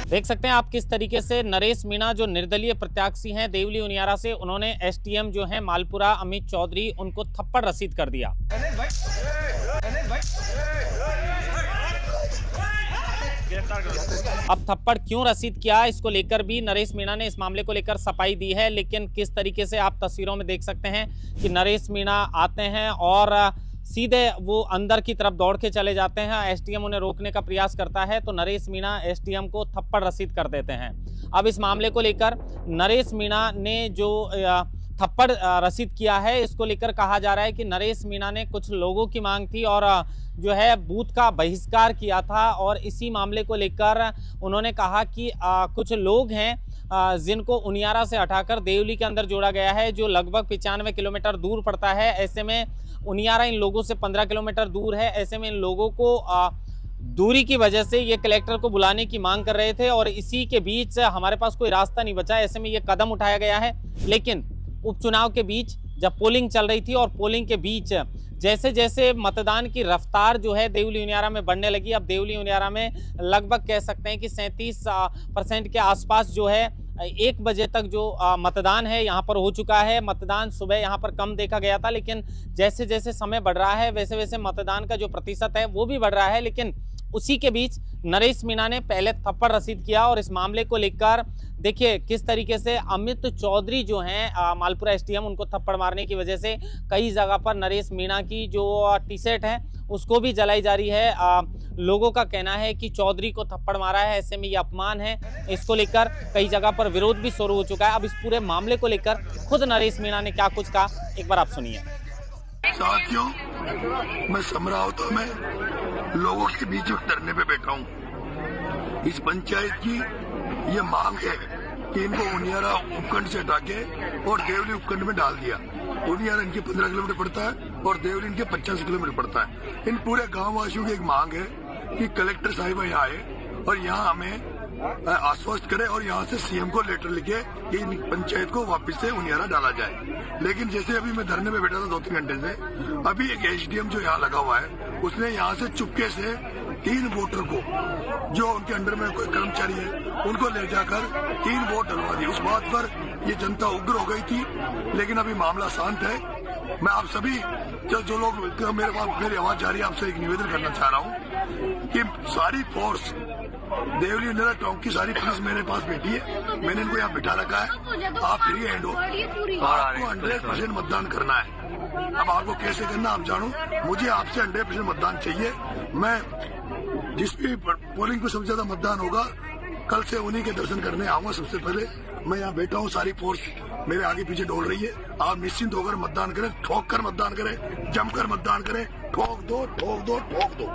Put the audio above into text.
देख सकते हैं आप किस तरीके से नरेश मीणा जो निर्दलीय प्रत्याशी हैं देवली उनियारा से, उन्होंने एसटीएम जो है मालपुरा अमित चौधरी, उनको थप्पड़ रसीद कर दिया। अब थप्पड़ क्यों रसीद किया, इसको लेकर भी नरेश मीणा ने इस मामले को लेकर सफाई दी है। लेकिन किस तरीके से आप तस्वीरों में देख सकते हैं कि नरेश मीणा आते हैं और सीधे वो अंदर की तरफ दौड़ के चले जाते हैं। एसटीएम उन्हें रोकने का प्रयास करता है तो नरेश मीणा एसटीएम को थप्पड़ रसीद कर देते हैं। अब इस मामले को लेकर नरेश मीणा ने जो थप्पड़ रसीद किया है, इसको लेकर कहा जा रहा है कि नरेश मीणा ने कुछ लोगों की मांग थी और जो है बूथ का बहिष्कार किया था, और इसी मामले को लेकर उन्होंने कहा कि कुछ लोग हैं जिनको उनियारा से हटाकर देवली के अंदर जोड़ा गया है, जो लगभग 95 किलोमीटर दूर पड़ता है। ऐसे में उनियारा इन लोगों से 15 किलोमीटर दूर है। ऐसे में इन लोगों को दूरी की वजह से ये कलेक्टर को बुलाने की मांग कर रहे थे और इसी के बीच हमारे पास कोई रास्ता नहीं बचा, ऐसे में ये कदम उठाया गया है। लेकिन उपचुनाव के बीच जब पोलिंग चल रही थी और पोलिंग के बीच जैसे जैसे मतदान की रफ्तार जो है देवली उनियारा में बढ़ने लगी, अब देवली उनियारा में लगभग कह सकते हैं कि 37% के आसपास जो है 1 बजे तक जो मतदान है यहाँ पर हो चुका है। मतदान सुबह यहाँ पर कम देखा गया था, लेकिन जैसे जैसे समय बढ़ रहा है वैसे वैसे मतदान का जो प्रतिशत है वो भी बढ़ रहा है। लेकिन उसी के बीच नरेश मीणा ने पहले थप्पड़ रसीद किया और इस मामले को लेकर देखिए किस तरीके से अमित चौधरी जो हैं मालपुरा एसटीएम, उनको थप्पड़ मारने की वजह से कई जगह पर नरेश मीणा की जो टी-शर्ट है उसको भी जलाई जा रही है। लोगों का कहना है कि चौधरी को थप्पड़ मारा है, ऐसे में ये अपमान है। इसको लेकर कई जगह पर विरोध भी शुरू हो चुका है। अब इस पूरे मामले को लेकर खुद नरेश मीणा ने क्या कुछ कहा, एक बार आप सुनिए। साथियों, मैं समरावता में लोगों के बीच में धरने पे बैठा हूँ। इस पंचायत की ये मांग है कि इनको उनियारा उपखंड से हटा के और देवली उपखंड में डाल दिया। उनियारा इनके 15 किलोमीटर पड़ता है और देवली इनके 85 किलोमीटर पड़ता है। इन पूरे गांव वासियों की एक मांग है कि कलेक्टर साहिबा यहाँ आए और यहाँ हमें आश्वस्त करे और यहाँ से सीएम को लेटर लिखे कि इन पंचायत को वापस से उनियारा डाला जाए। लेकिन जैसे अभी मैं धरने में बैठा था 2-3 घंटे से, अभी एक एसडीएम जो यहाँ लगा हुआ है उसने यहाँ से चुपके से 3 वोटर को, जो उनके अंडर में कोई कर्मचारी है, उनको ले जाकर 3 वोट डलवा दिए। उस बात पर ये जनता उग्र हो गई थी, लेकिन अभी मामला शांत है। मैं आप सभी जो लोग मेरे पास मेरी आवाज जा रही है, आपसे एक निवेदन करना चाह रहा हूँ कि सारी फोर्स देवली उनियारा टाउन की सारी पुलिस मेरे पास बैठी है। मैंने इनको यहाँ बिठा रखा है। आप फ्री हैंड हो, आपको 100% मतदान करना है। अब आपको कैसे करना आप जानो, मुझे आपसे 100% मतदान चाहिए। मैं जिस भी पोलिंग पे सबसे ज्यादा मतदान होगा, कल से उन्हीं के दर्शन करने आऊंगा। सबसे पहले मैं यहाँ बैठा हूँ, सारी फोर्स मेरे आगे पीछे दौड़ रही है। आप निश्चिंत होकर मतदान करें, ठोक कर मतदान करें, जमकर मतदान करें। ठोक दो, ठोक दो, ठोक दो।